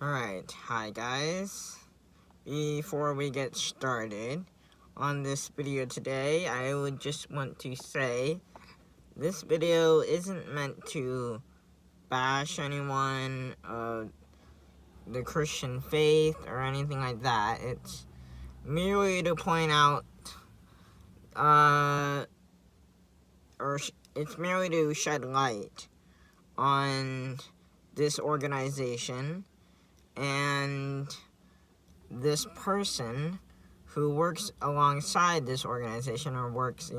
Alright, hi guys. Before we get started on this video today, I would just want to say this video isn't meant to bash anyone of the Christian faith or anything like that. It's merely to point out, it's merely to shed light on this organization and this person who works alongside this organization, or works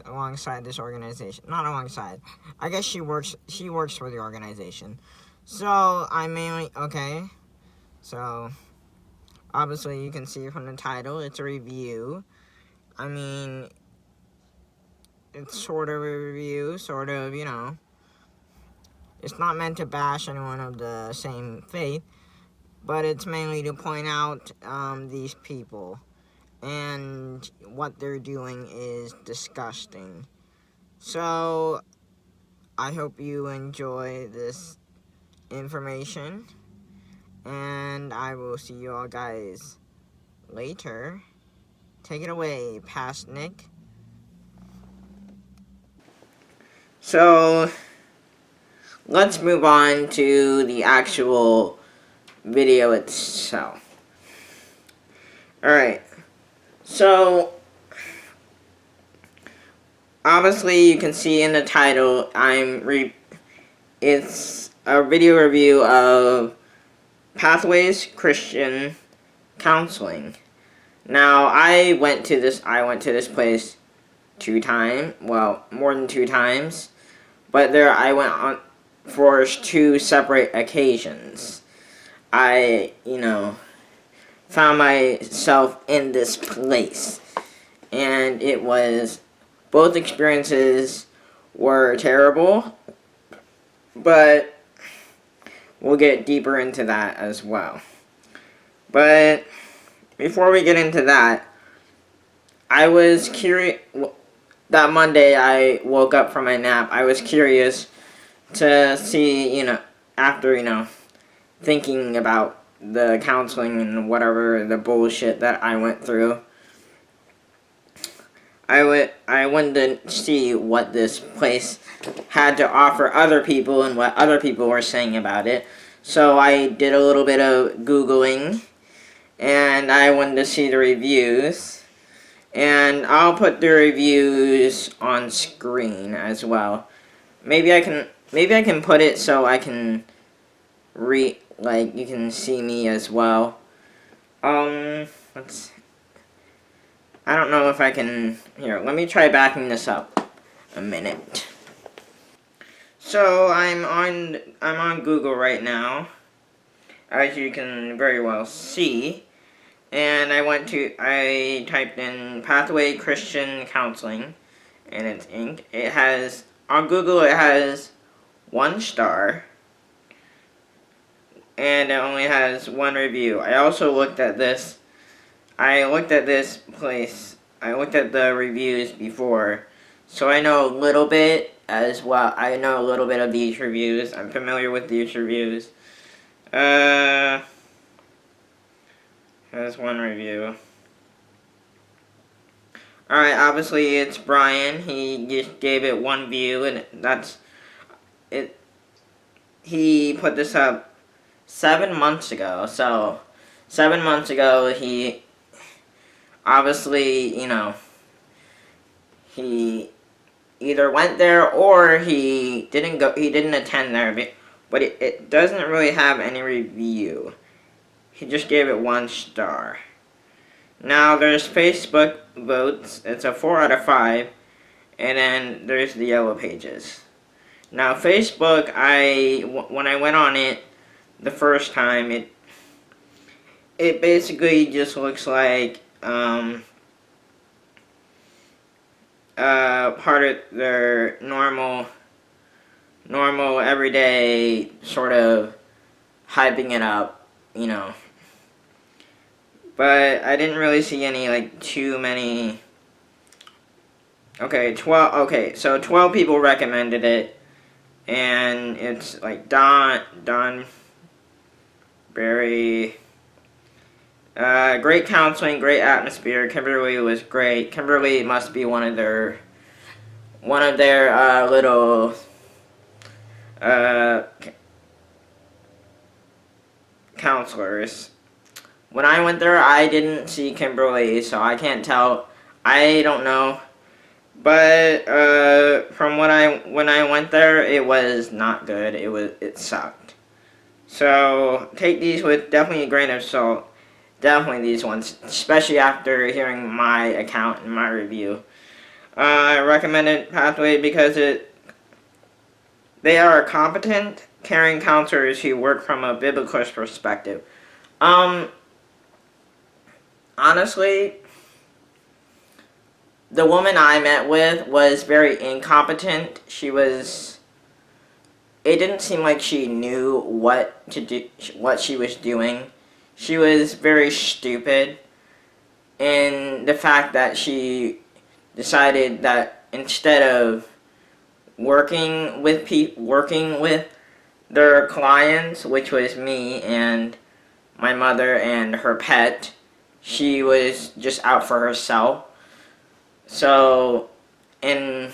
alongside this organization. Not alongside. I guess she works for the organization. So, so, obviously you can see from the title, it's a review. I mean, it's sort of a review, it's not meant to bash anyone of the same faith, but it's mainly to point out these people, and what they're doing is disgusting. So, I hope you enjoy this information, and I will see you all guys later. Take it away, Past Nick. So, let's move on to the actual video itself. Alright, so obviously you can see in the title, it's a video review of Pathways Christian Counseling. Now, I went to this place 2 times, well, more than 2 times, but I went on for 2 separate occasions. I, found myself in this place, and both experiences were terrible, but we'll get deeper into that as well. But before we get into that, I was curious. That Monday I woke up from my nap, I was curious to see, after, thinking about the counseling and whatever the bullshit that I went through, I wanted to see what this place had to offer other people and what other people were saying about it. So I did a little bit of Googling, and I wanted to see the reviews. And I'll put the reviews on screen as well. Maybe I can put it so I can you can see me as well. I don't know if I can, here, let me try backing this up a minute. So, I'm on Google right now, as you can very well see, and I typed in Pathway Christian Counseling, and it's Inc. On Google it has 1 star, and it only has 1 review. I also looked at this place, I looked at the reviews before, so I know a little bit as well. I know a little bit of these reviews. I'm familiar with these reviews. There's 1 review. Alright, obviously it's Brian. He just gave it 1 view, and that's it. He put this up 7 months ago, so 7 months ago he obviously, he either went there or he didn't attend there, but it doesn't really have any review. He just gave it 1 star. Now there's Facebook votes, it's a 4 out of 5, and then there's the yellow pages. Now Facebook, when I went on it the first time, it basically just looks like part of their normal everyday sort of hyping it up, but I didn't really see any too many. Okay, 12 people recommended it, and it's like Don Very great counseling, great atmosphere. Kimberly was great. Kimberly must be one of their little uh, counselors. When I went there, I didn't see Kimberly, so I can't tell. I don't know. But from when I went there, it was not good. It sucked. So take these with definitely a grain of salt. Definitely these ones, especially after hearing my account and my review. I recommended Pathway because they are competent, caring counselors who work from a biblical perspective. Honestly, the woman I met with was very incompetent. It didn't seem like she knew what to do, what she was doing. She was very stupid in the fact that she decided that instead of working with their clients, which was me and my mother and her pet, she was just out for herself. So, and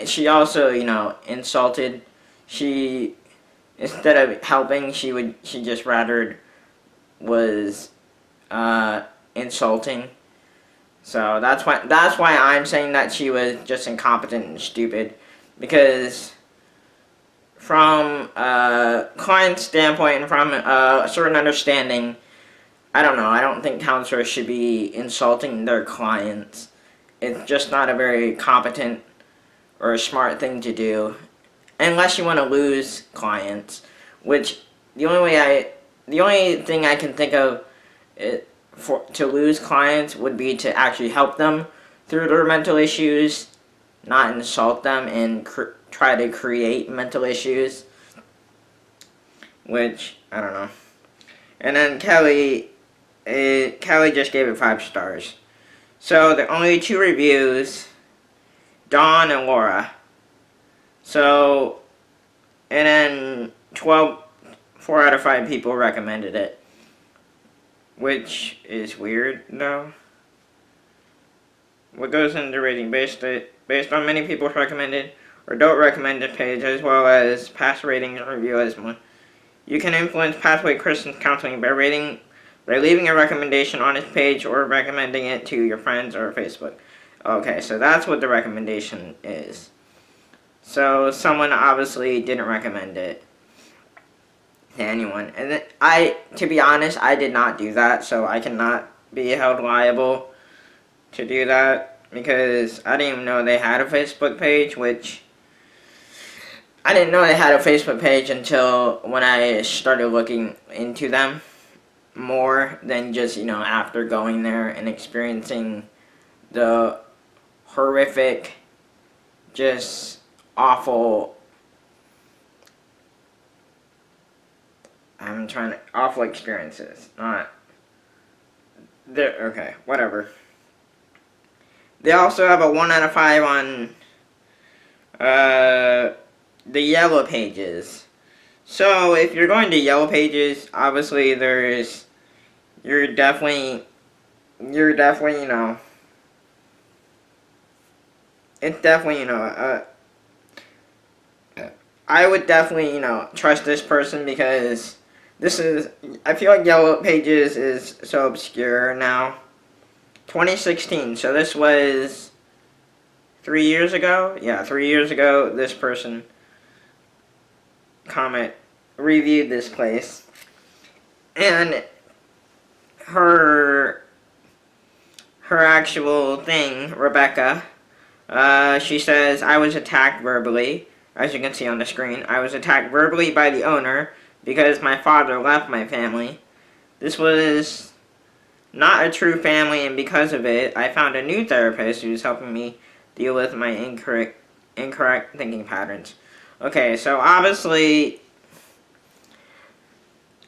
she also insulted. She Instead of helping, she just rather was insulting. So that's why I'm saying that she was just incompetent and stupid, because from a client's standpoint and from a certain understanding, I don't know. I don't think counselors should be insulting their clients. It's just not a very competent or a smart thing to do, unless you want to lose clients. Which the only thing I can think of to lose clients would be to actually help them through their mental issues, not insult them and try to create mental issues. Which I don't know. And then Kelly just gave it 5 stars. So the only 2 reviews, Dawn and Laura. So, and then 4 out of 5 people recommended it. Which is weird, though. What goes into rating based on many people's recommended or don't recommend it page, as well as past ratings and review as well. You can influence Pathway Christian Counseling by leaving a recommendation on its page or recommending it to your friends or Facebook. Okay, so that's what the recommendation is. So someone obviously didn't recommend it to anyone. And then to be honest, I did not do that, so I cannot be held liable to do that, because I didn't even know they had a Facebook page, which I didn't know they had a Facebook page until when I started looking into them more than just, after going there and experiencing the horrific, just awful, awful experiences. Okay, whatever. They also have a 1 out of 5 on the Yellow Pages. So if you're going to Yellow Pages, obviously you're definitely, it's definitely, I would definitely, trust this person, because I feel like Yellow Pages is so obscure now. 2016, so this was 3 years ago? Yeah, 3 years ago, this person reviewed this place. And her actual thing, Rebecca, she says, I was attacked verbally, as you can see on the screen. I was attacked verbally by the owner because my father left my family. This was not a true family, and because of it, I found a new therapist who's helping me deal with my incorrect thinking patterns. Okay, so obviously,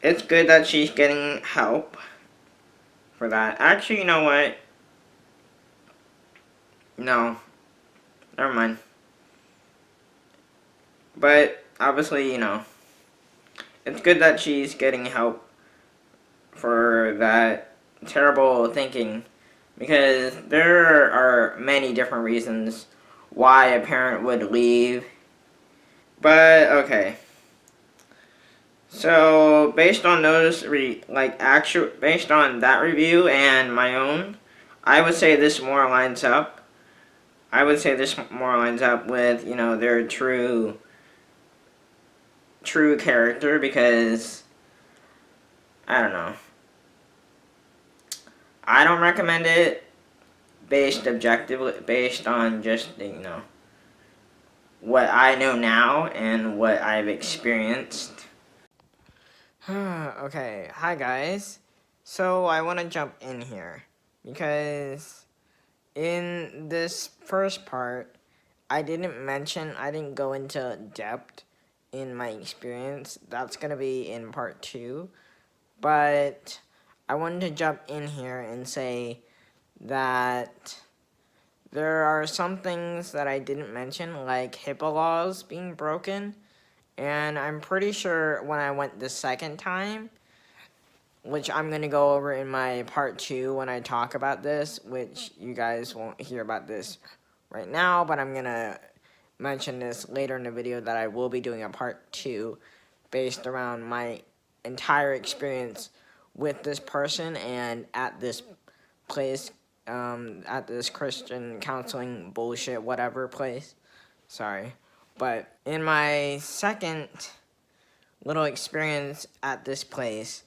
it's good that she's getting help for that. Actually, you know what? No. Never mind. But, obviously, it's good that she's getting help for that terrible thinking, because there are many different reasons why a parent would leave. But okay. So based on those based on that review and my own, I would say this more lines up. I would say this more lines up with, their true character, because I don't know. I don't recommend it based on just, what I know now and what I've experienced. Okay, hi guys. So I want to jump in here because in this first part, I didn't go into depth in my experience. That's going to be in part 2. But I wanted to jump in here and say that there are some things that I didn't mention, like HIPAA laws being broken. And I'm pretty sure when I went the second time, which I'm going to go over in my part 2 when I talk about this, which you guys won't hear about this right now, but I'm going to mention this later in the video that I will be doing a part 2 based around my entire experience with this person and at this place, at this Christian counseling bullshit whatever place. Sorry. But in my second little experience at this place,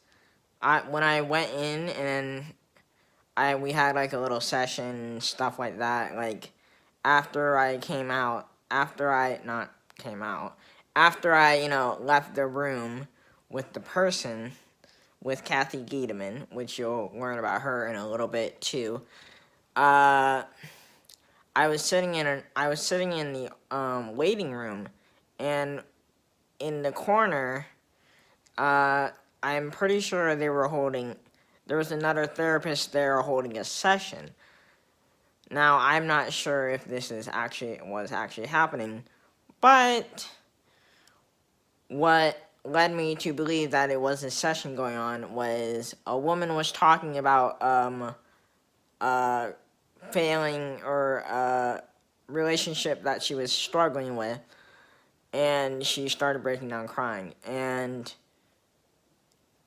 when I went in and we had like a little session, stuff like that, like after I left the room with the person, with Cathy Gideman, which you'll learn about her in a little bit too. I was sitting in the waiting room, and in the corner, I'm pretty sure there was another therapist there holding a session. Now, I'm not sure if this was actually happening, but what led me to believe that it was a session going on was a woman was talking about failing or a relationship that she was struggling with, and she started breaking down crying. And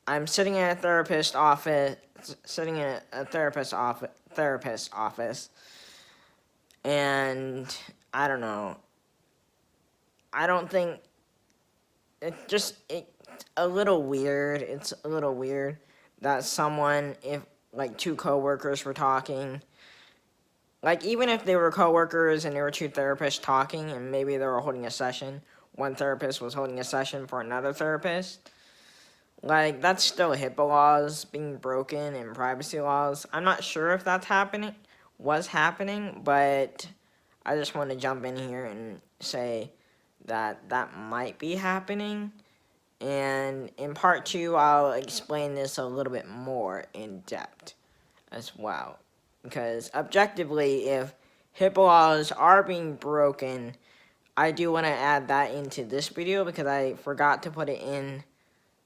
I'm sitting in a therapist's office, and I don't know. I don't think it's a little weird. It's a little weird that if like two coworkers were talking, like even if they were coworkers and there were two therapists talking and maybe they were holding a session, one therapist was holding a session for another therapist, like that's still HIPAA laws being broken and privacy laws. I'm not sure if that's happening, but I just want to jump in here and say that might be happening. And in part 2, I'll explain this a little bit more in depth as well. Because objectively, if HIPAA laws are being broken, I do want to add that into this video because I forgot to put it in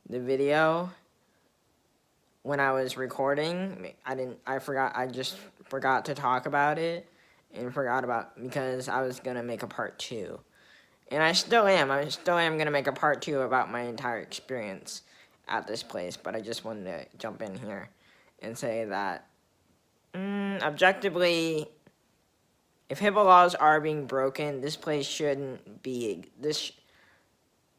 the video when I was recording. I just forgot to talk about it because I was going to make a part 2. And I still am going to make a part 2 about my entire experience at this place, but I just wanted to jump in here and say that objectively, if HIPAA laws are being broken, this place shouldn't be,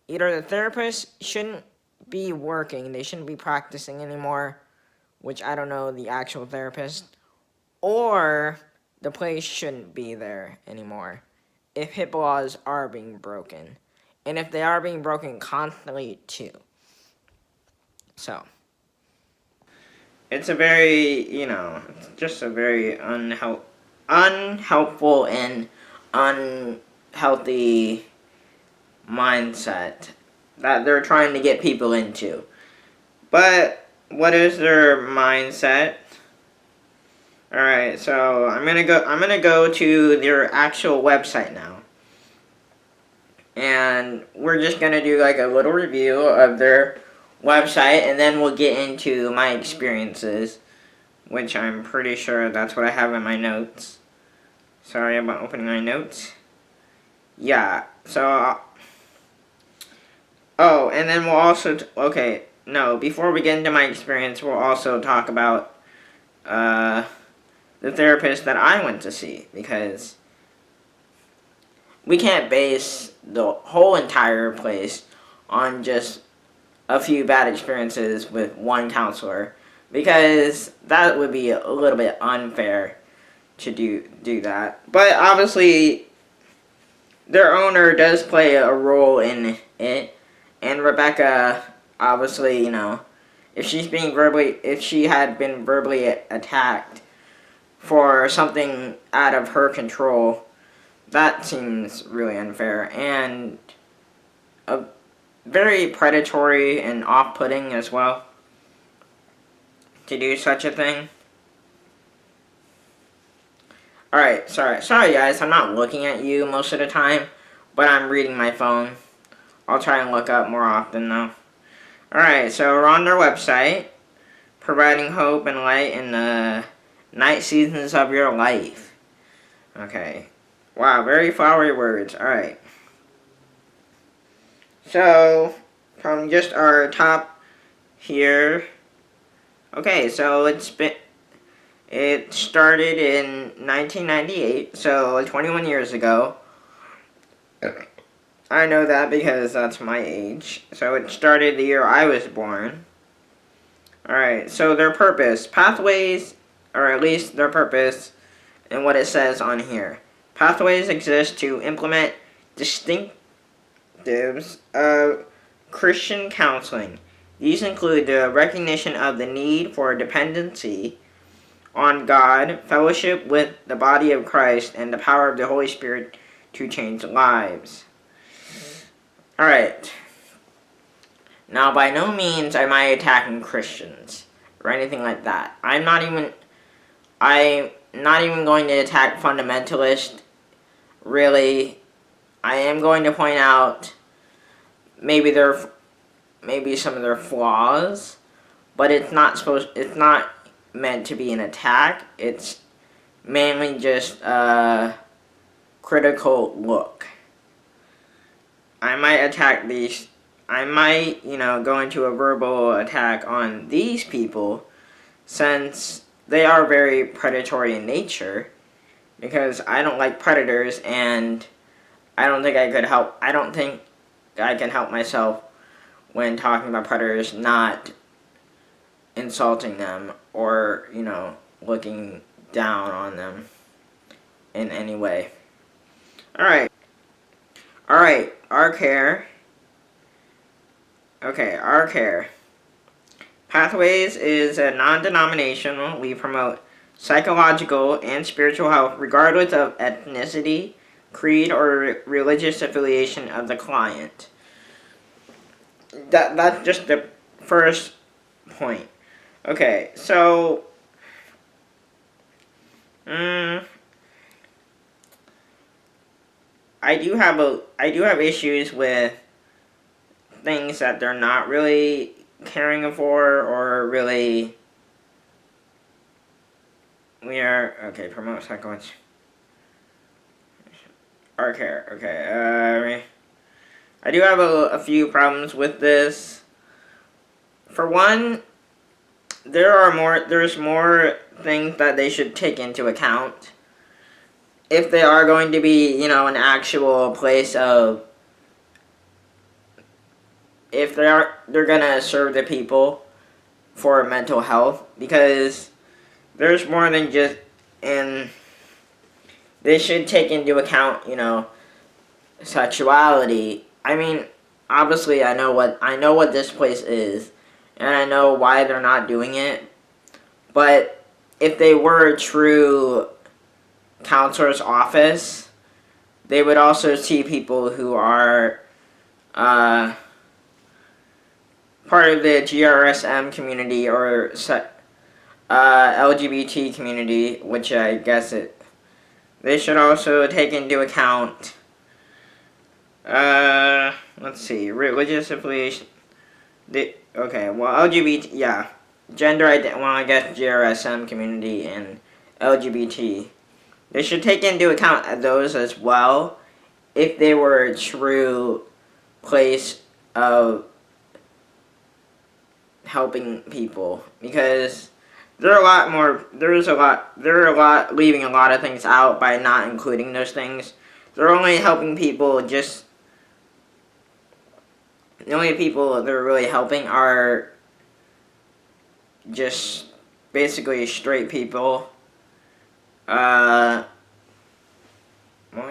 either the therapists shouldn't be working, they shouldn't be practicing anymore, which I don't know the actual therapist, or the place shouldn't be there anymore if HIPAA laws are being broken, and if they are being broken constantly too. So, it's a very, it's just a very unhelpful and unhealthy mindset that they're trying to get people into. But what is their mindset? Alright, so I'm gonna go to their actual website now. and we're just going to do like a little review of their website, and then we'll get into my experiences, which I'm pretty sure that's what I have in my notes. Sorry about opening my notes. Yeah, so, oh, and then we'll also, okay, no, before we get into my experience, we'll also talk about, the therapist that I went to see, because we can't base the whole entire place on just a few bad experiences with one counselor, because that would be a little bit unfair to do that. But obviously, their owner does play a role in it, and Rebecca, obviously, if she had been verbally attacked for something out of her control, that seems really unfair and very predatory and off-putting as well to do such a thing. Alright, sorry guys, I'm not looking at you most of the time, but I'm reading my phone. I'll try and look up more often though. Alright, so we're on their website, providing hope and light in the night seasons of your life. Okay. Wow, very flowery words. Alright. So, from just our top here. Okay, so it started in 1998, so 21 years ago. I know that because that's my age. So it started the year I was born. Alright, so their purpose. Pathways, or at least their purpose, and what it says on here. Pathways exist to implement distinctives of Christian counseling. These include the recognition of the need for dependency on God, fellowship with the body of Christ, and the power of the Holy Spirit to change lives. Alright. Now, by no means am I attacking Christians or anything like that. I'm not even going to attack fundamentalists, really. I am going to point out maybe some of their flaws, but it's not meant to be an attack. It's mainly just a critical look. I might go into a verbal attack on these people, since they are very predatory in nature, because I don't like predators, and I don't think I can help myself when talking about predators, not insulting them or, looking down on them in any way. Alright, our care. Okay, our care. Pathways is a non-denominational. We promote psychological and spiritual health regardless of ethnicity, creed, or religious affiliation of the client. That's just the first point. Okay, so I do have issues with things that they're not really caring for, or really promote psychology. Our care. Okay, I do have a few problems with this. For one, there's more things that they should take into account if they are going to be, an actual place of, if they're gonna serve the people for mental health, because there's more than just, and they should take into account, sexuality. I mean, obviously I know what this place is, and I know why they're not doing it. But if they were a true counselor's office, they would also see people who are part of the GRSM community, or LGBT community, which I guess they should also take into account Let's see. Religious affiliation. Okay, well, LGBT, yeah. Well, I guess GRSM community and LGBT. They should take into account those as well if they were a true place of helping people, because they're a lot leaving a lot of things out by not including those things. They're only helping people the only people they're really helping are just basically straight people. Well,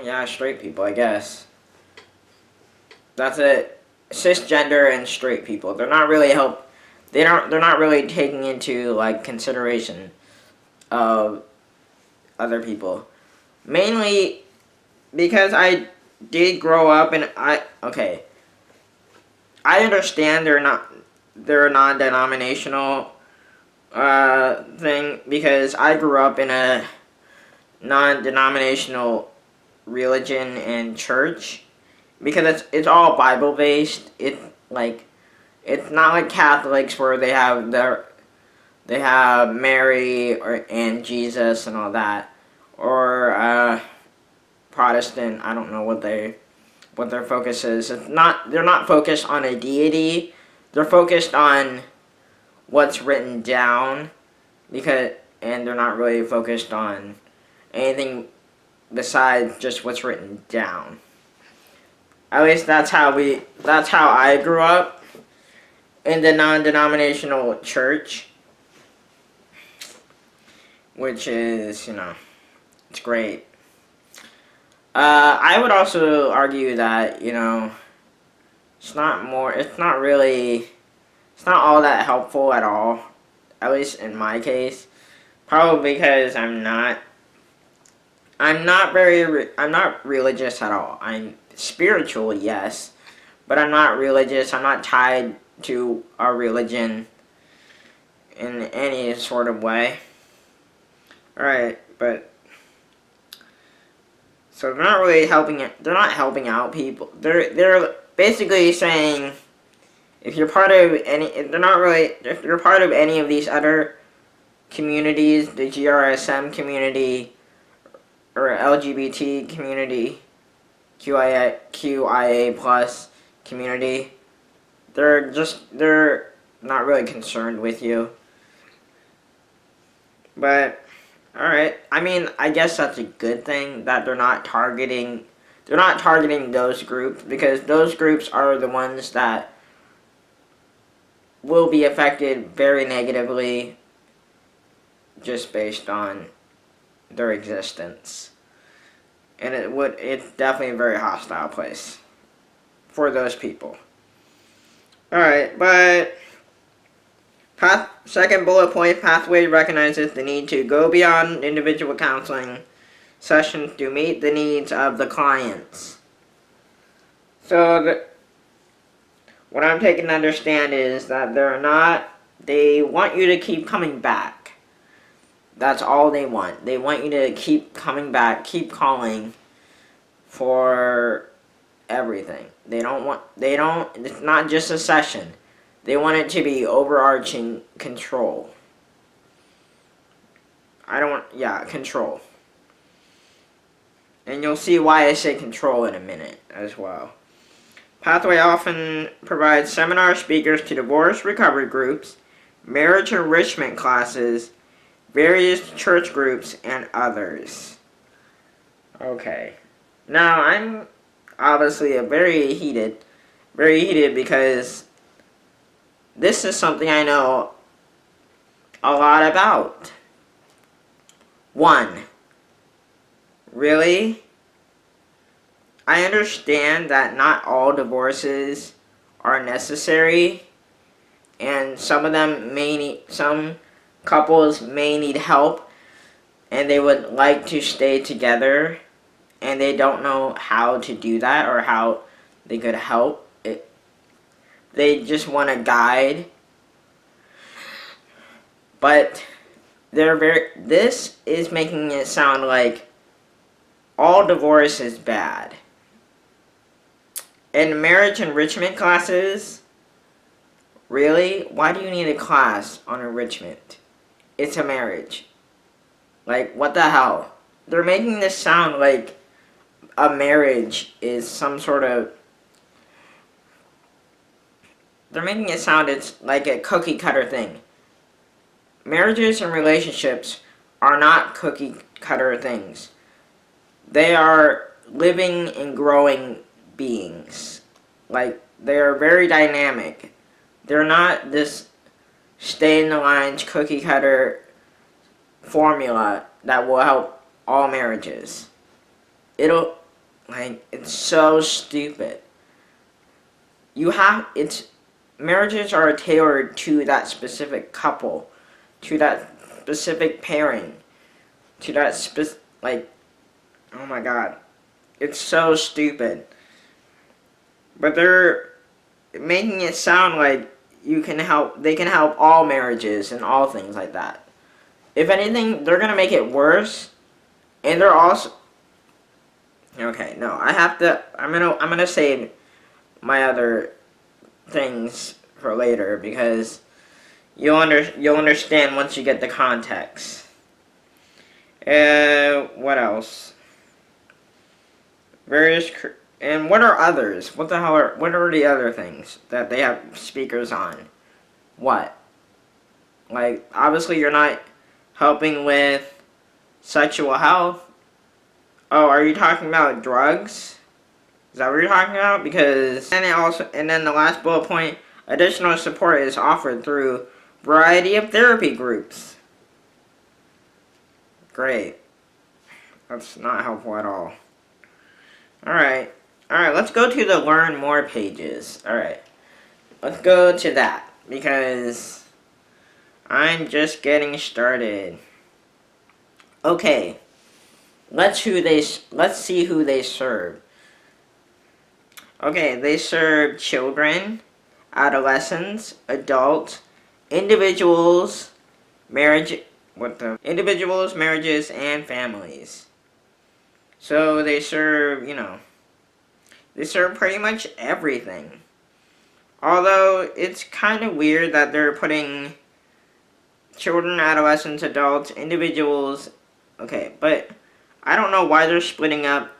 yeah, straight people, I guess. That's it. Cisgender and straight people. They're not really they're not really taking into like consideration of other people. Mainly because I did grow up and I understand they're a non-denominational thing, because I grew up in a non-denominational religion and church, because it's all Bible based. It's not like Catholics where they have Mary and Jesus and all that, or Protestant. I don't know what their focus is. They're not focused on a deity. They're focused on what's written down, and they're not really focused on anything besides just what's written down. At least that's how I grew up, in the non-denominational church, which is, it's great. I would also argue that, it's not all that helpful at all, at least in my case. Probably because I'm not religious at all. I'm spiritual, yes, but I'm not religious. I'm not tied to a religion in any sort of way. Alright, but so they're not helping out people. They're basically saying, if you're part of any of these other communities, the GRSM community or LGBT community, QIA plus community, they're not really concerned with you. But alright, I mean, I guess that's a good thing that they're not targeting those groups, because those groups are the ones that will be affected very negatively just based on their existence. And it's definitely a very hostile place for those people. Alright, but second bullet point, Pathway recognizes the need to go beyond individual counseling sessions to meet the needs of the clients. So what I'm taking to understand is that they want you to keep coming back. That's all they want. They want you to keep coming back, keep calling for everything. It's not just a session. They want it to be overarching control. Control. And you'll see why I say control in a minute as well. Pathway often provides seminar speakers to divorce recovery groups, marriage enrichment classes, various church groups, and others. Okay. Now, I'm obviously very heated because this is something I know a lot about. 1. Really? I understand that not all divorces are necessary, and some couples may need help, and they would like to stay together, and they don't know how to do that or how they could help. They just want a guide. But this is making it sound like all divorce is bad. in marriage enrichment classes, really? Why do you need a class on enrichment? It's a marriage. Like, what the hell? They're making this sound like a marriage is some sort of... They're making it sound it's like a cookie cutter thing. Marriages and relationships are not cookie cutter things. They are living and growing beings. Like, they are very dynamic. They're not this stay in the lines cookie cutter formula that will help all marriages. It's so stupid. Marriages are tailored to that specific couple, to that specific pairing, to that oh my god. It's so stupid. But they're making it sound like they can help all marriages and all things like that. If anything, they're gonna make it worse, and they're also... Okay, no, I'm gonna save my other things for later, because you'll understand once you get the context. What else? And what are others? What are the other things that they have speakers on? What? Like, obviously you're not helping with sexual health. Oh, are you talking about drugs? Is that what you're talking about? Because and then the last bullet point, additional support is offered through variety of therapy groups. Great. That's not helpful at all. Alright, let's go to the learn more pages. Alright, let's go to that, because I'm just getting started. Okay, let's see who they serve. Okay, they serve children, adolescents, adults, individuals, marriages, and families. So they serve, they serve pretty much everything. Although it's kind of weird that they're putting children, adolescents, adults, individuals. Okay, but I don't know why they're splitting up.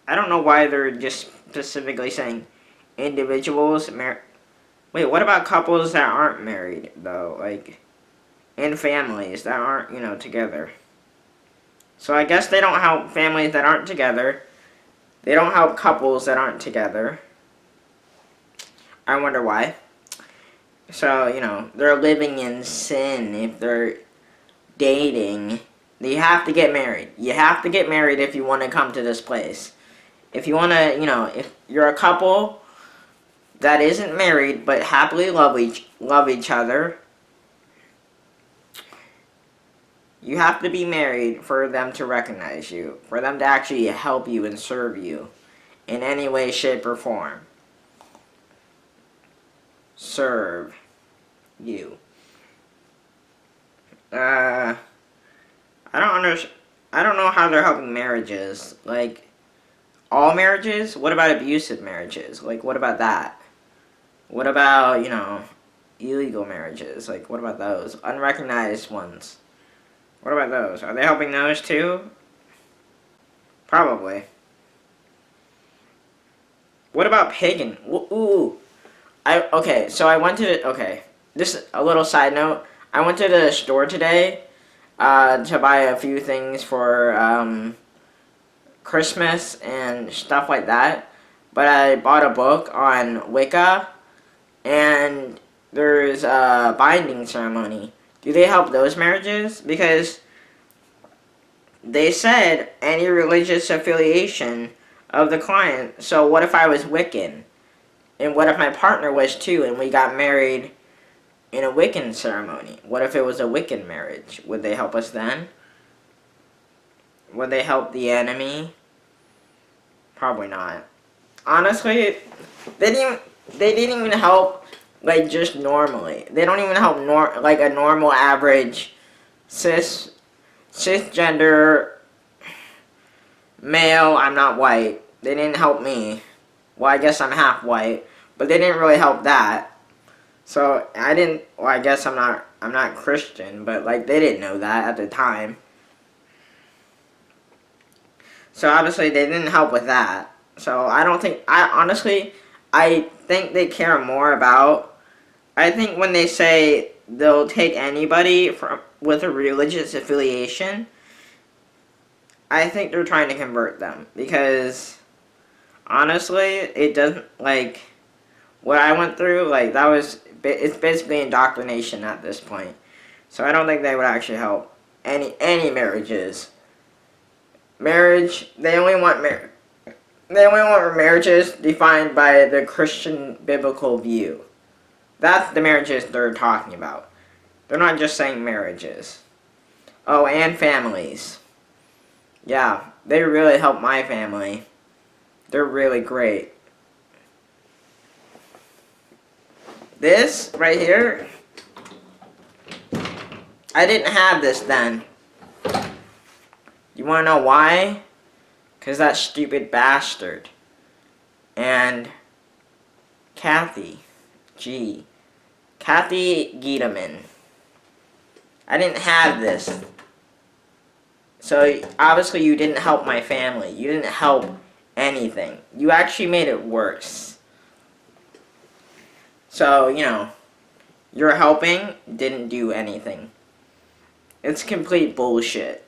I don't know why they're just specifically saying individuals. Wait, what about couples that aren't married, though? Like, and families that aren't, together. So I guess they don't help families that aren't together. They don't help couples that aren't together. I wonder why. So, they're living in sin if they're dating. You have to get married. You have to get married if you want to come to this place. If you want to, if you're a couple that isn't married but happily love each other, you have to be married for them to recognize you, for them to actually help you and serve you in any way, shape, or form. Serve you. I don't know how they're helping marriages. Like, all marriages? What about abusive marriages? Like, what about that? What about, illegal marriages? Like, what about those? Unrecognized ones. What about those? Are they helping those too? Probably. What about pagan? Ooh. So I went to just a little side note. I went to the store today to buy a few things for Christmas and stuff like that. But I bought a book on Wicca, and there's a binding ceremony. Do they help those marriages? Because they said any religious affiliation of the client. So what if I was Wiccan? And what if my partner was too, and we got married in a Wiccan ceremony? What if it was a Wiccan marriage? Would they help us then? Would they help the enemy? Probably not. Honestly, they didn't even help, like, just normally. They don't even help like a normal average cisgender male. I'm not white. They didn't help me. Well, I guess I'm half white, but they didn't really help that. So I didn't. Well, I guess I'm not Christian, but like they didn't know that at the time. So obviously they didn't help with that. So I don't think. I think they care more about. I think when they say they'll take anybody from with a religious affiliation, I think they're trying to convert them because honestly, it doesn't like what I went through. Like that was it's basically indoctrination at this point. So I don't think they would actually help any marriages. Marriage, they only want marriages defined by the Christian biblical view. That's the marriages they're talking about. They're not just saying marriages. Oh, and families. Yeah, they really help my family. They're really great. This right here, I didn't have this then. You want to know why? Because that stupid bastard. And Cathy. Cathy Gideman. I didn't have this. So obviously you didn't help my family. You didn't help anything. You actually made it worse. So, you know, your helping didn't do anything. It's complete bullshit.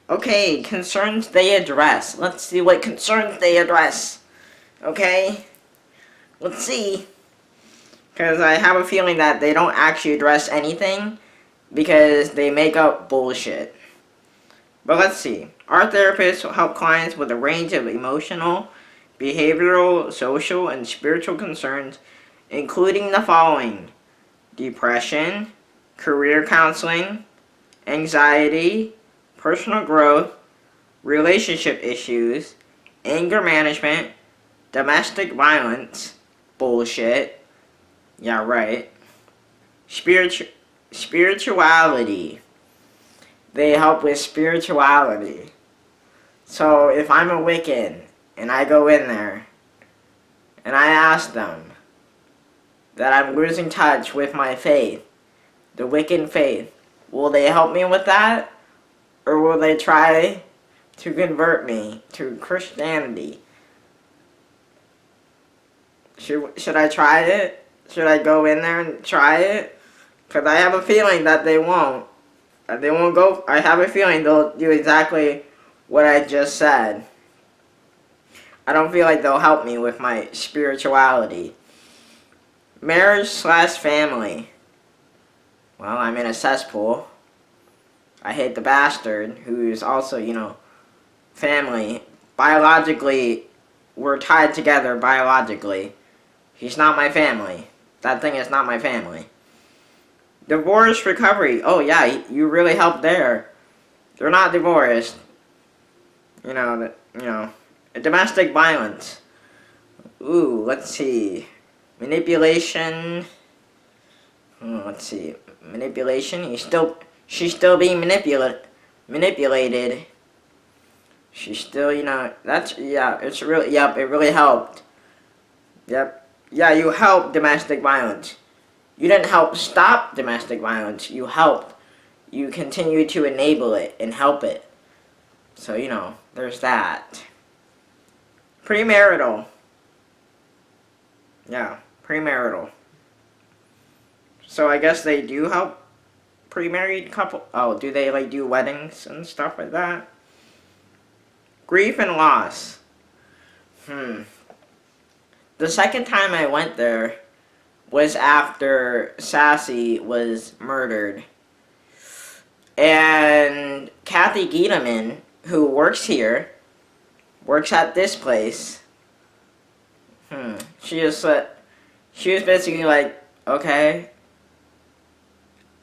Okay, concerns they address. Let's see what concerns they address. Okay? Let's see. Because I have a feeling that they don't actually address anything because they make up bullshit. But let's see. Our therapists will help clients with a range of emotional, behavioral, social, and spiritual concerns, including the following: depression, career counseling, anxiety, personal growth, relationship issues, anger management, domestic violence, bullshit, yeah right, spirituality. They help with spirituality. So if I'm a Wiccan and I go in there and I ask them that I'm losing touch with my faith, the Wiccan faith, will they help me with that? Or will they try to convert me to Christianity? Should I try it? Should I go in there and try it? Because I have a feeling that they won't. They won't go. I have a feeling they'll do exactly what I just said. I don't feel like they'll help me with my spirituality. Marriage/family. Well, I'm in a cesspool. I hate the bastard who's also, you know, family. Biologically, we're tied together biologically. He's not my family. That thing is not my family. Divorce recovery. Oh yeah, you really helped there. They're not divorced. You know, domestic violence. Ooh, let's see. Manipulation. Let's see. Manipulation. She's still being manipulated. She's still, you know, it's really, yep, it really helped. Yep. Yeah, you helped domestic violence. You didn't help stop domestic violence. You helped. You continue to enable it and help it. So, you know, there's that. Premarital. Yeah, premarital. So I guess they do help pre-married couple. Oh, do they like do weddings and stuff like that? Grief and loss. The second time I went there was after Sassy was murdered. And Cathy Gideman, who works here, works at this place. She was basically like, okay,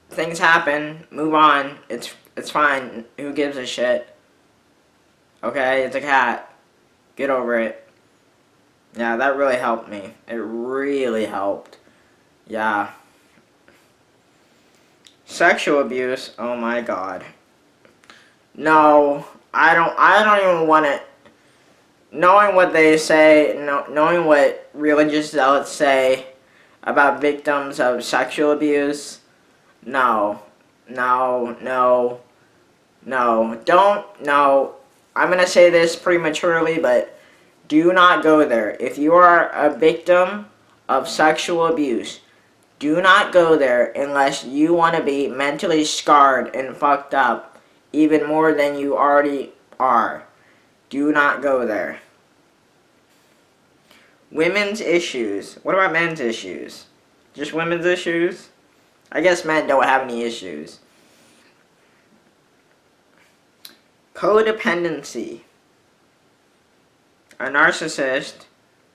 things happen, move on, it's fine, who gives a shit? Okay, it's a cat, get over it. Yeah, that really helped me. It really helped. Yeah. Sexual abuse, oh my god. No, I don't even want it. knowing what they say, knowing what religious zealots say about victims of sexual abuse, no, no, no, no, don't, no. I'm going to say this prematurely, but do not go there. If you are a victim of sexual abuse, do not go there unless you want to be mentally scarred and fucked up even more than you already are. Do not go there. Women's issues. What about men's issues? Just women's issues? I guess men don't have any issues. Codependency. A narcissist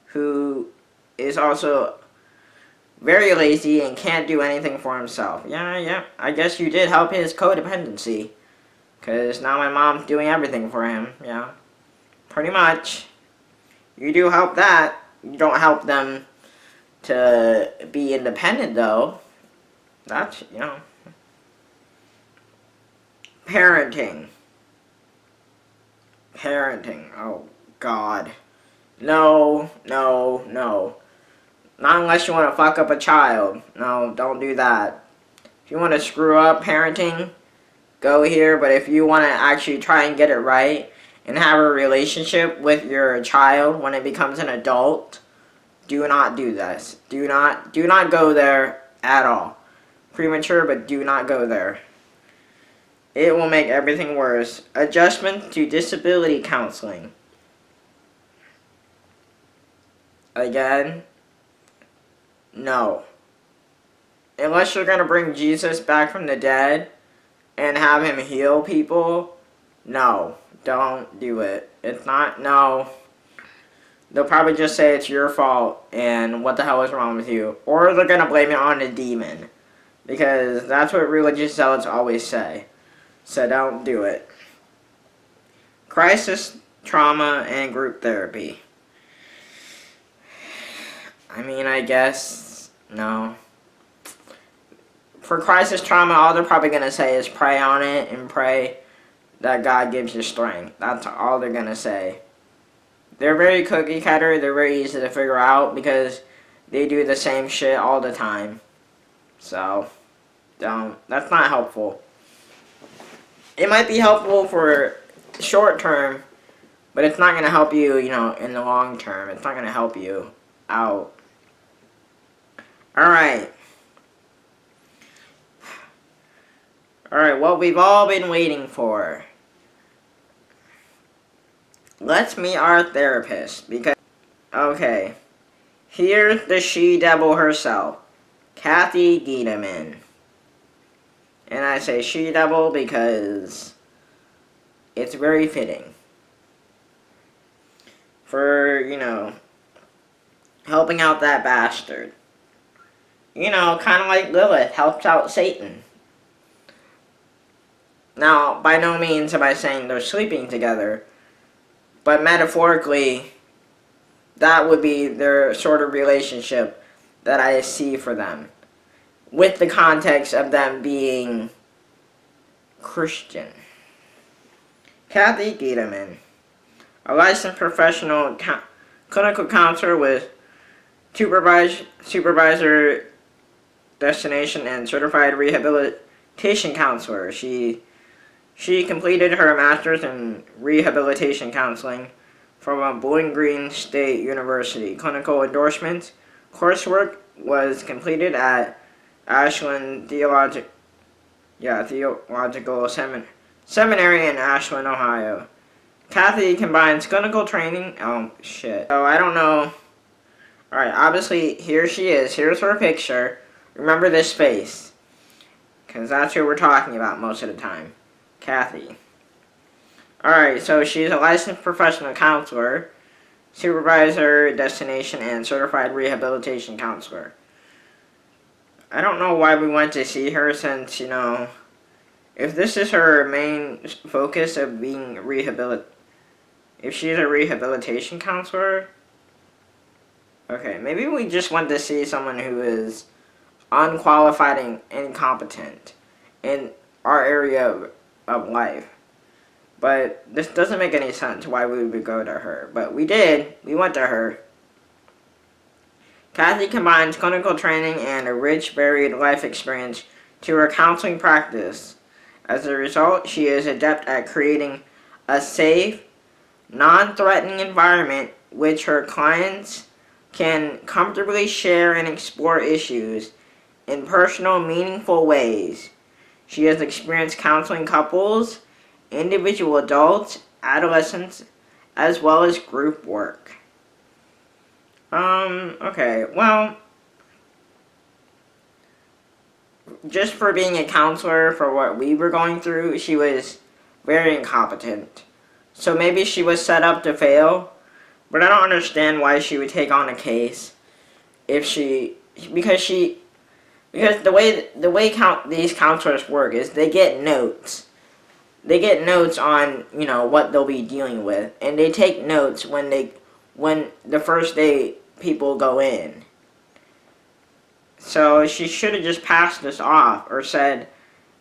who is also very lazy and can't do anything for himself. Yeah, I guess you did help his codependency. Because now my mom's doing everything for him. Yeah, pretty much. You do help that. You don't help them to be independent, though. That's, Parenting. Oh, God. No. Not unless you want to fuck up a child. No, don't do that. If you want to screw up parenting, go here. But if you want to actually try and get it right and have a relationship with your child when it becomes an adult, do not do this. Do not go there at all. Premature, but do not go there. It will make everything worse. Adjustment to disability counseling. Again, no. Unless you're going to bring Jesus back from the dead and have him heal people, no. Don't do it. It's not, no. They'll probably just say it's your fault and what the hell is wrong with you. Or they're going to blame it on a demon. Because that's what religious zealots always say. So don't do it. Crisis, trauma, and group therapy. I mean, I guess, no. For crisis trauma, all they're probably going to say is pray on it and pray that God gives you strength. That's all they're going to say. They're very cookie cutter. They're very easy to figure out because they do the same shit all the time. So, don't. That's not helpful. It might be helpful for short term, but it's not going to help you, in the long term. It's not going to help you out. Alright, what we've all been waiting for. Let's meet our therapist, because, okay, here's the she-devil herself, Cathy Gideman. And I say she-devil because it's very fitting. For, helping out that bastard. Kind of like Lilith helps out Satan. Now, by no means am I saying they're sleeping together, but metaphorically, that would be their sort of relationship that I see for them. With the context of them being Christian. Cathy Gideman, a licensed professional clinical counselor with supervisor destination and certified rehabilitation counselor. She completed her master's in rehabilitation counseling from Bowling Green State University. Clinical endorsements coursework was completed at Ashland Theological Seminary in Ashland, Ohio. Cathy combines clinical training. Oh, shit. So, I don't know. Alright, obviously, here she is. Here's her picture. Remember this face. Because that's who we're talking about most of the time. Cathy. Alright, so she's a licensed professional counselor, supervisor, destination, and certified rehabilitation counselor. I don't know why we went to see her since, if this is her main focus of being if she's a rehabilitation counselor, okay, maybe we just went to see someone who is unqualified and incompetent in our area of life. But this doesn't make any sense why we would go to her. But we did. We went to her. Cathy combines clinical training and a rich, varied life experience to her counseling practice. As a result, she is adept at creating a safe, non-threatening environment which her clients can comfortably share and explore issues in personal, meaningful ways. She has experience counseling couples, individual adults, adolescents, as well as group work. Okay, well, just for being a counselor for what we were going through, she was very incompetent. So maybe she was set up to fail, but I don't understand why she would take on a case because the way these counselors work is they get notes. They get notes on, what they'll be dealing with, and they take notes when the first day people go in. So she should have just passed this off or said,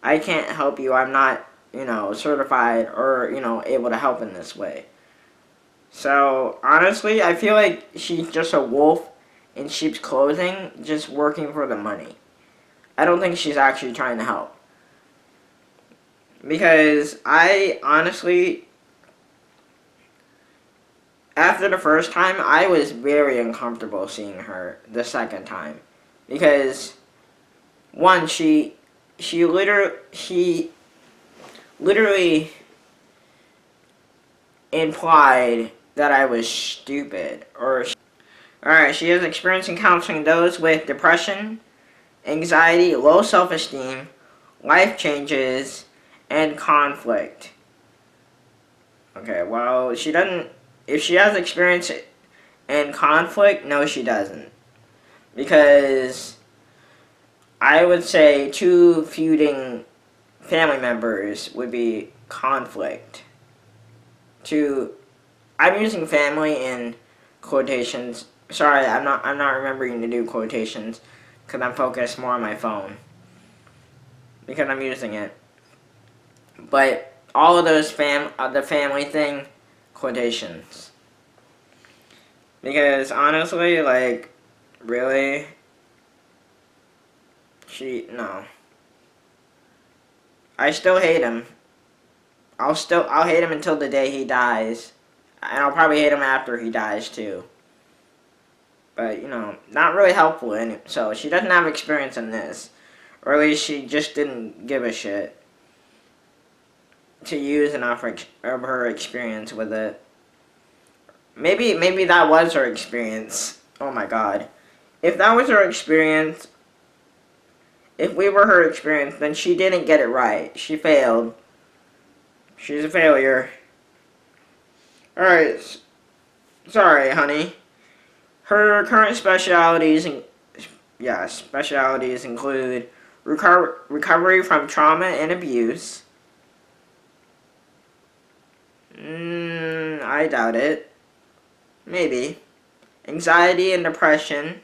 I can't help you, I'm not, certified or, able to help in this way. So, honestly, I feel like she's just a wolf in sheep's clothing, just working for the money. I don't think she's actually trying to help. Because I honestly, after the first time, I was very uncomfortable seeing her the second time. Because, one, she literally implied that I was stupid. Alright, she has experience in counseling those with depression, anxiety, low self-esteem, life changes, and conflict. Okay, well, if she has experience in conflict, no, she doesn't. Because I would say two feuding family members would be conflict. I'm using family in quotations. Sorry, I'm not remembering to do quotations because I'm focused more on my phone because I'm using it. But all of those the family thing, quotations. Because honestly, really, no. I still hate him. I'll hate him until the day he dies. And I'll probably hate him after he dies too. But, not really helpful so she doesn't have experience in this. Or at least she just didn't give a shit to use enough of her experience with it. Maybe that was her experience. Oh my god. If that was her experience, if we were her experience, then she didn't get it right. She failed. She's a failure. Alright. Sorry, honey. Her current specialties include recovery from trauma and abuse. I doubt it. Maybe. Anxiety and depression.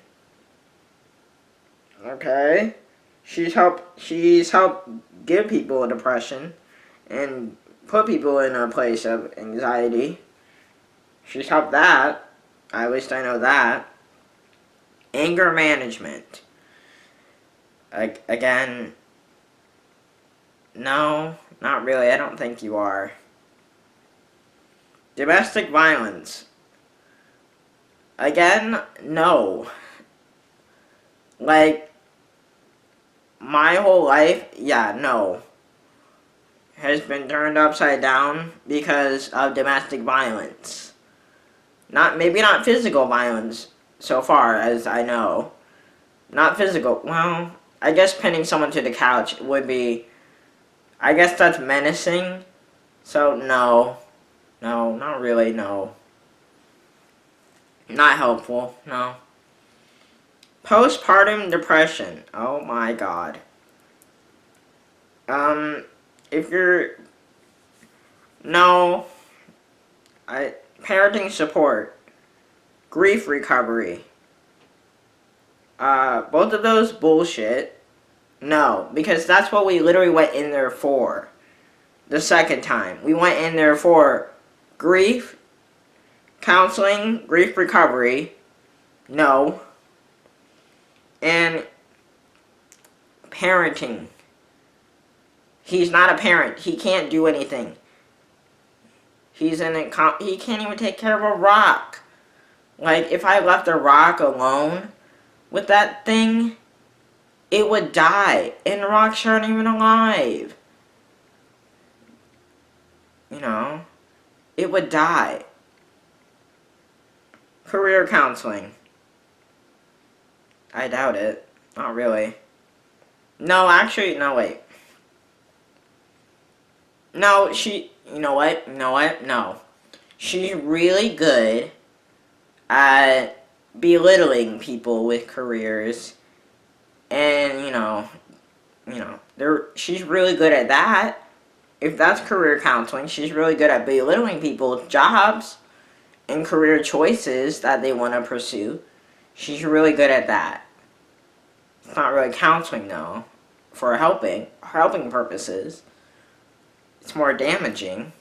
Okay. She's helped give people depression and put people in a place of anxiety. She's helped that. At least I know that. Anger management. Again, no, not really. I don't think you are. Domestic violence. Again, no. My whole life, no. Has been turned upside down because of domestic violence. Maybe not physical violence, so far as I know. Not physical. Well, I guess pinning someone to the couch would be... I guess that's menacing. So, no. No, not really, no. Not helpful, no. Postpartum depression. Oh my god. If you're... No. Parenting support. Grief recovery. Both of those bullshit. No, because that's what we literally went in there for. the second time. We went in there for grief counseling, grief recovery, no, and parenting. He's not a parent. He can't do anything. He can't even take care of a rock. Like, if I left a rock alone with that thing, it would die. And the rocks aren't even alive. You know? It would die. Career counseling. I doubt it. Not really. No, actually, no, wait. No, you know what? No. She's really good at belittling people with careers. And, she's really good at that. If that's career counseling, she's really good at belittling people's jobs and career choices that they want to pursue. She's really good at that. It's not really counseling, though, for helping purposes. It's more damaging,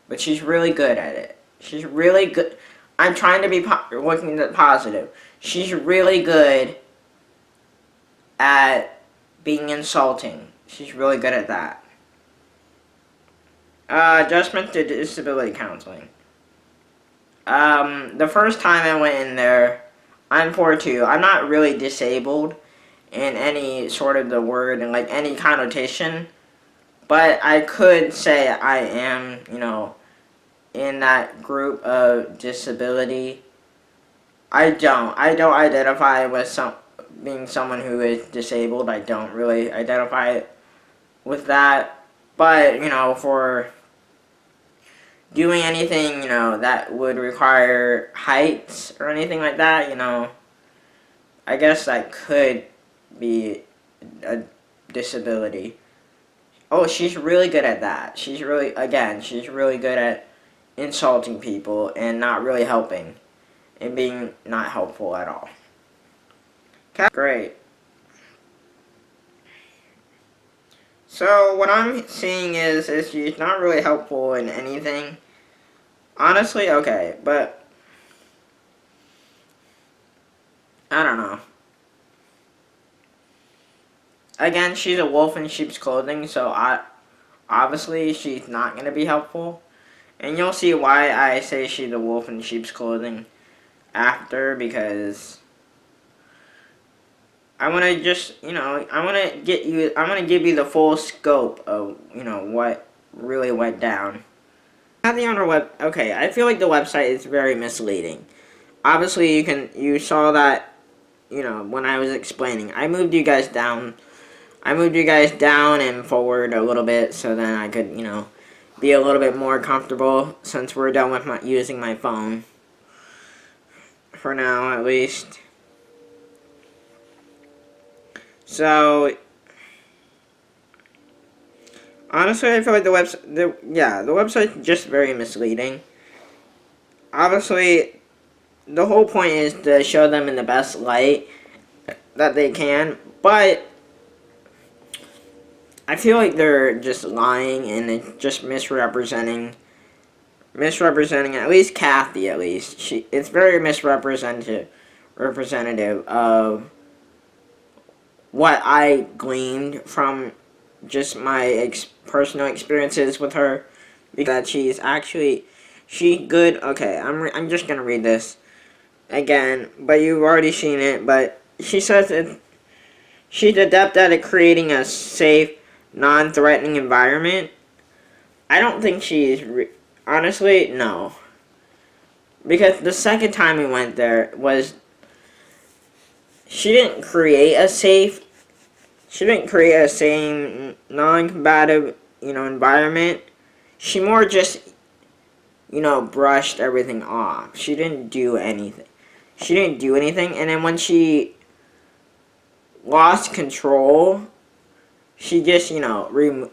but she's really good at it. She's really good. I'm trying to be looking at positive. She's really good at being insulting. She's really good at that. Adjustment to disability counseling. The first time I went in there, I'm 4'2". I'm not really disabled in any sort of the word and like any connotation, but I could say I am, in that group of disability. I don't identify with being someone who is disabled. I don't really identify with that, but for doing anything, that would require heights or anything like that, I guess that could be a disability. Oh, she's really good at that. She's really good at insulting people and not really helping. And being not helpful at all. Great. So, what I'm seeing is she's not really helpful in anything. Honestly, okay, but I don't know. Again, she's a wolf in sheep's clothing, so obviously she's not going to be helpful. And you'll see why I say she's a wolf in sheep's clothing after, because I want to just, I want to give you the full scope of, what really went down. Cathy on her okay, I feel like the website is very misleading. Obviously, you saw that, when I was explaining. I moved you guys down and forward a little bit so then I could, be a little bit more comfortable since we're done with using my phone. For now, at least. So, honestly, I feel like the website's just very misleading. Obviously, the whole point is to show them in the best light that they can, but I feel like they're just lying and just misrepresenting at least Cathy, at least. It's very representative of what I gleaned from just my personal experiences with her, because she's good. Okay, I'm just gonna read this again, but you've already seen it. But she says that she's adept at creating a safe, non-threatening environment. I don't think she's honestly, no, because the second time we went there was. She didn't create a safe, non-combative, environment. She more just, brushed everything off. She didn't do anything. And then when she lost control, she just,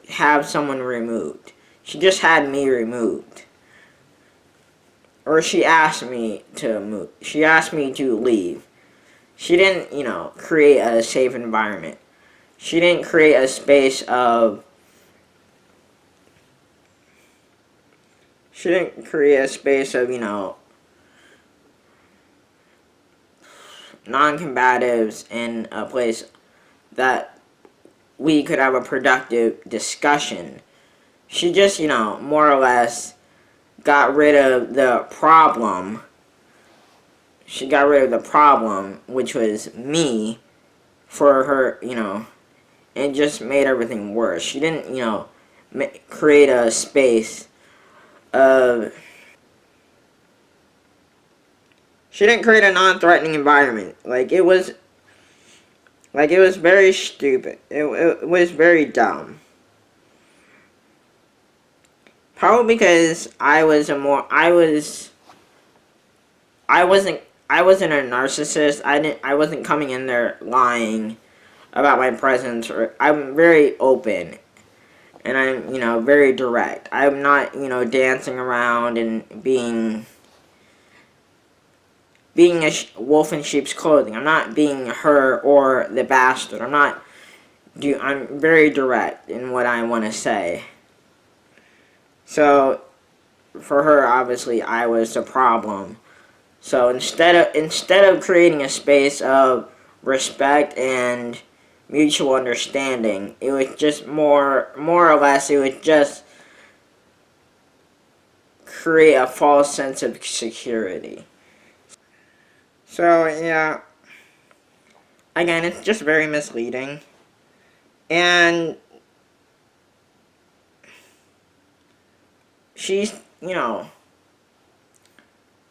have someone removed. She just had me removed. Or she asked me to move. She asked me to leave. She didn't, create a safe environment. She didn't create a space of She didn't create a space of, non-combatives in a place that we could have a productive discussion. She just, more or less got rid of the problem. She got rid of the problem, which was me, for her, and just made everything worse. She didn't, create a space of... She didn't create a non-threatening environment. It was very stupid. It was very dumb. Probably because I wasn't a narcissist. I wasn't coming in there lying about my presence. I'm very open, and I'm, very direct. I'm not, dancing around and being a wolf in sheep's clothing. I'm not being her or the bastard. I'm very direct in what I want to say. So, for her, obviously, I was the problem. So instead of creating a space of respect and mutual understanding, it was just more or less, it would just create a false sense of security. So, yeah. Again, it's just very misleading. And she's,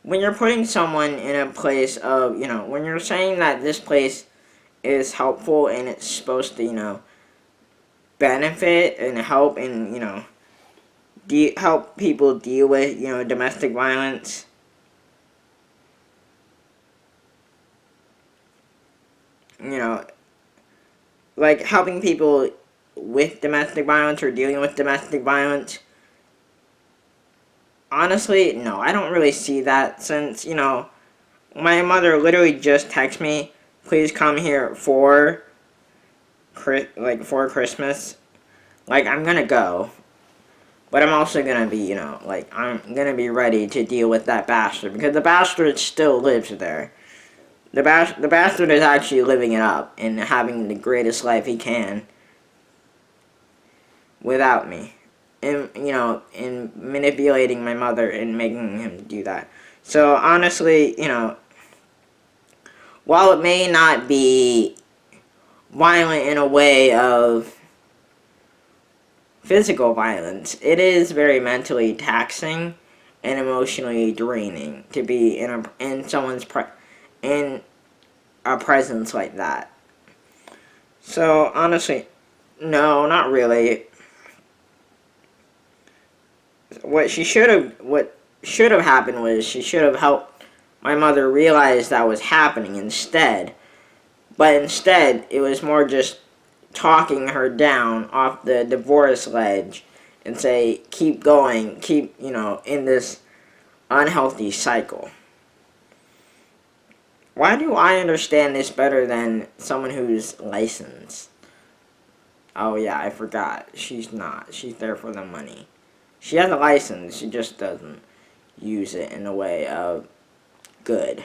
when you're putting someone in a place of, when you're saying that this place is helpful and it's supposed to, benefit and help and, help people deal with, domestic violence, like helping people with domestic violence or dealing with domestic violence. Honestly, no, I don't really see that since, my mother literally just texted me, please come here for Christmas. I'm gonna go. But I'm also gonna be, I'm gonna be ready to deal with that bastard. Because the bastard still lives there. The bastard is actually living it up and having the greatest life he can without me. And, in manipulating my mother and making him do that. So, honestly, while it may not be violent in a way of physical violence, it is very mentally taxing and emotionally draining to be in someone's in a presence like that. So, honestly, no, not really. What should have happened was she should have helped my mother realize that was happening instead. But instead, it was more just talking her down off the divorce ledge and say, keep going, keep, in this unhealthy cycle. Why do I understand this better than someone who's licensed? Oh yeah, I forgot. She's not. She's there for the money. She has a license, she just doesn't use it in a way of good.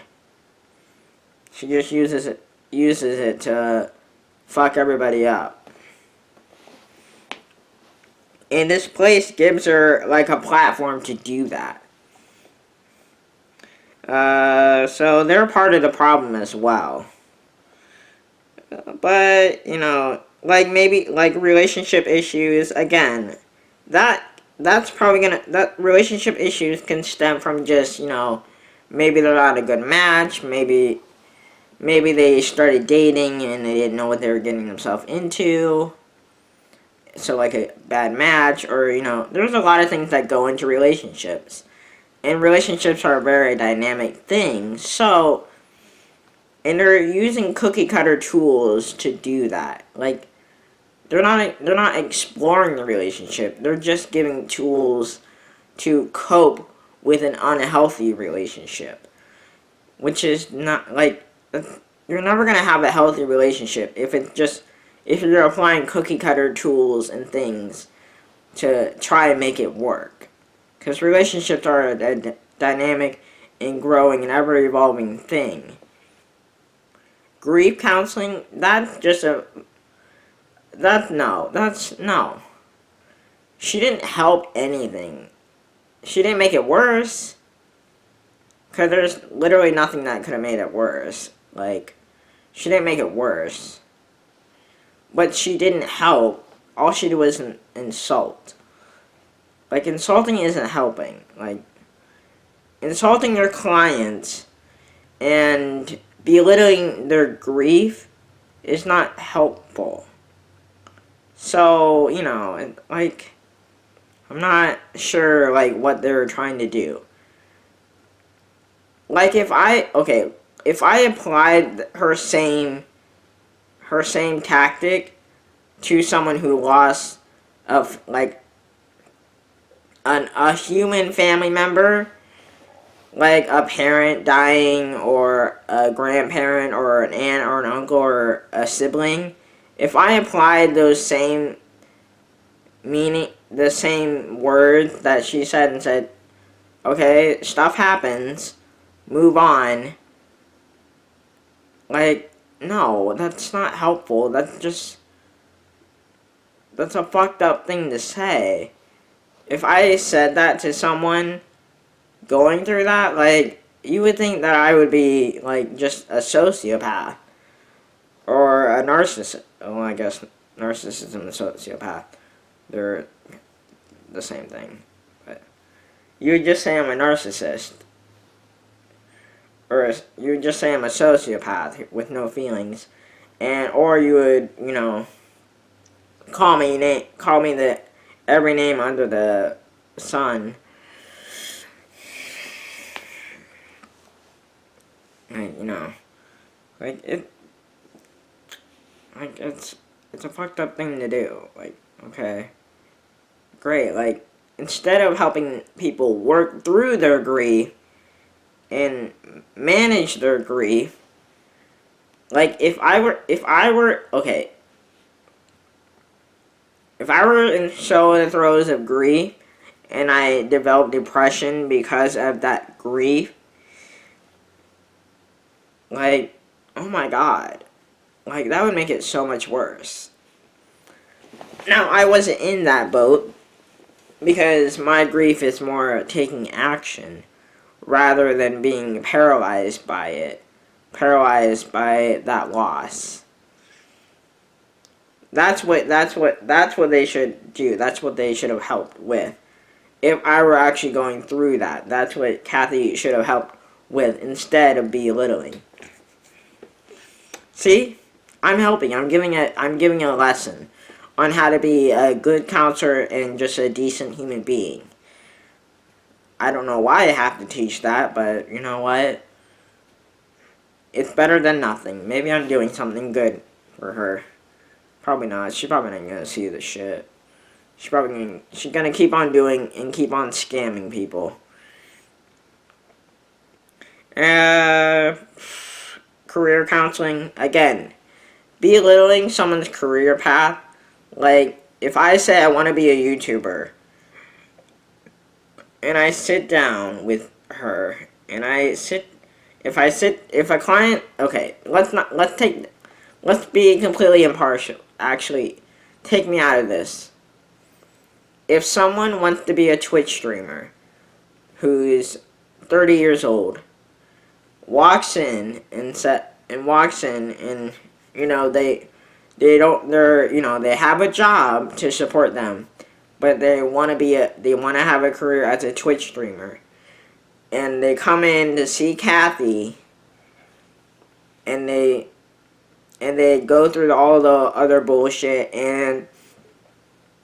She just uses it to fuck everybody up. And this place gives her, a platform to do that. So they're part of the problem as well. But, maybe, relationship issues, again, that's probably that relationship issues can stem from just, maybe they're not a good match, maybe they started dating and they didn't know what they were getting themselves into. So, a bad match, or, there's a lot of things that go into relationships. And relationships are a very dynamic thing, so, and they're using cookie-cutter tools to do that. They're not exploring the relationship, they're just giving tools to cope with an unhealthy relationship. Which is not, you're never going to have a healthy relationship if you're applying cookie cutter tools and things to try and make it work. Because relationships are a dynamic and growing and ever-evolving thing. Grief counseling, no. She didn't help anything. She didn't make it worse. Because there's literally nothing that could have made it worse. Like, she didn't make it worse. But she didn't help. All she did was insult. Like, insulting isn't helping. Like, insulting your clients and belittling their grief is not helpful. So, you know, like, I'm not sure, like, what they're trying to do. Like, if I applied her same tactic to someone who lost a human family member, like a parent dying or a grandparent or an aunt or an uncle or a sibling, if I applied the same words that she said and said, okay, stuff happens, move on. Like, no, that's not helpful. That's a fucked up thing to say. If I said that to someone going through that, like, you would think that I would be, like, just a sociopath. Or a narcissist. Well, I guess narcissism and sociopath, they're the same thing. But you would just say I'm a narcissist. Or you would just say I'm a sociopath with no feelings. Or you would, you know, call me every name under the sun. Like, you know, like it's a fucked up thing to do. Like, okay, great. Like, instead of helping people work through their grief and manage their grief, like, if I were in the throes of grief and I developed depression because of that grief, like, oh my god, like, that would make it so much worse. Now, I wasn't in that boat because my grief is more taking action rather than being paralyzed by it, paralyzed by that loss. That's what they should do. That's what they should have helped with. If I were actually going through that, that's what Cathy should have helped with instead of belittling. See? I'm helping. I'm giving a lesson on how to be a good counselor and just a decent human being. I don't know why I have to teach that, but you know what? It's better than nothing. Maybe I'm doing something good for her. Probably not. She's probably not gonna see this shit. She's gonna keep on doing and keep on scamming people. Career counseling, again, belittling someone's career path. Like, if I say I want to be a YouTuber, and I sit down with her, and if a client, okay, let's be completely impartial. Actually, take me out of this. If someone wants to be a Twitch streamer, who's 30 years old, walks in and you know, they have a job to support them, but they want to have a career as a Twitch streamer, and they come in to see Cathy, and they go through all the other bullshit, and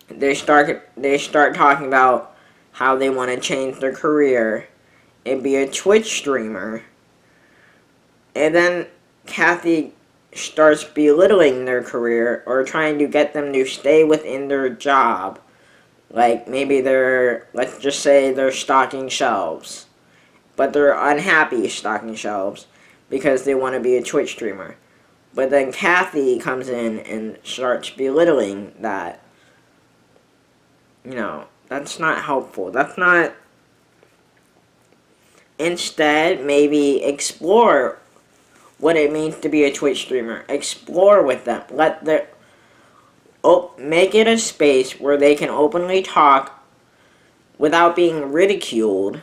they start talking about how they want to change their career and be a Twitch streamer. And then Cathy starts belittling their career or trying to get them to stay within their job. Like, maybe let's just say they're stocking shelves. But they're unhappy stocking shelves because they want to be a Twitch streamer. But then Cathy comes in and starts belittling that. You know, that's not helpful. That's not instead, maybe explore what it means to be a Twitch streamer. Explore with them. Make it a space where they can openly talk without being ridiculed,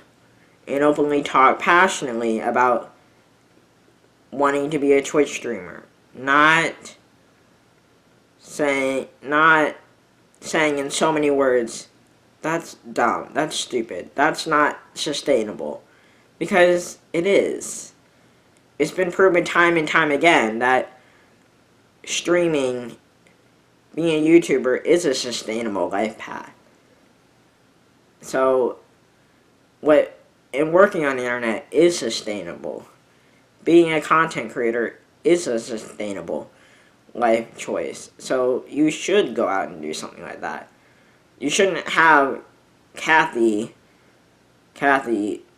and openly talk passionately about wanting to be a Twitch streamer. Not saying in so many words, that's dumb, that's stupid, that's not sustainable. Because it is. It's been proven time and time again that streaming, being a YouTuber, is a sustainable life path. So, working on the internet is sustainable. Being a content creator is a sustainable life choice. So, you should go out and do something like that. You shouldn't have Cathy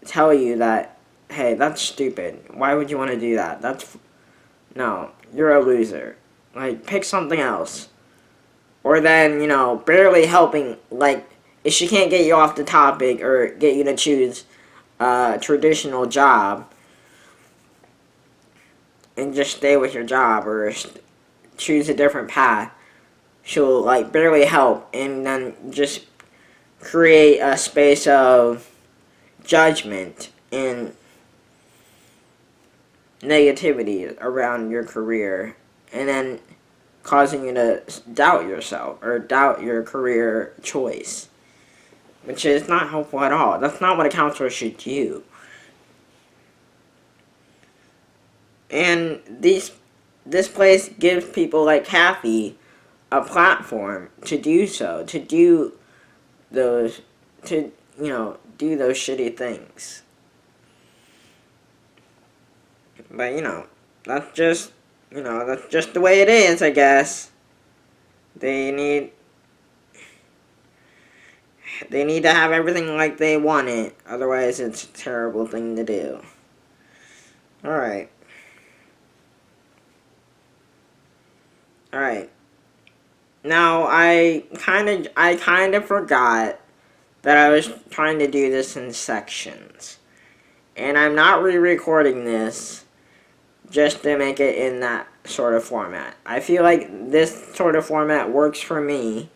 tell you that, hey, that's stupid. Why would you want to do that? No, you're a loser. Like, pick something else. Or then, barely helping, like, if she can't get you off the topic or get you to choose a traditional job and just stay with your job or choose a different path, she'll, like, barely help and then just create a space of judgment and negativity around your career, and then causing you to doubt yourself or doubt your career choice, which is not helpful at all. That's not what a counselor should do. And this place gives people like Cathy a platform to do so, to do those shitty things. But that's just the way it is, I guess. They need to have everything like they want it, otherwise it's a terrible thing to do. Alright. Now, I kind of forgot that I was trying to do this in sections. And I'm not re-recording this just to make it in that sort of format. I feel like this sort of format works for me,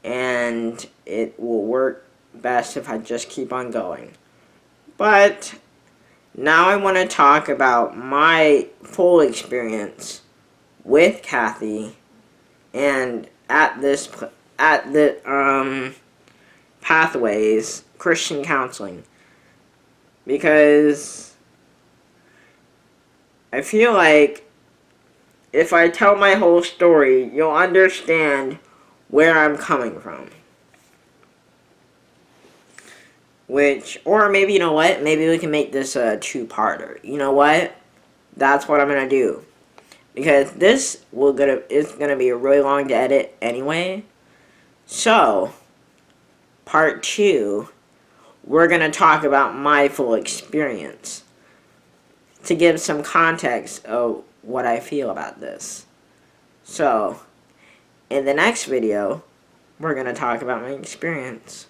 and it will work best if I just keep on going. But now I want to talk about my full experience with Cathy and at the Pathways Christian Counseling, because I feel like if I tell my whole story, you'll understand where I'm coming from. Or maybe, you know what? Maybe we can make this a two-parter. You know what? That's what I'm gonna do. Because this is gonna be really long to edit anyway. So, part 2, we're gonna talk about my full experience to give some context of what I feel about this. So, in the next video, we're gonna talk about my experience.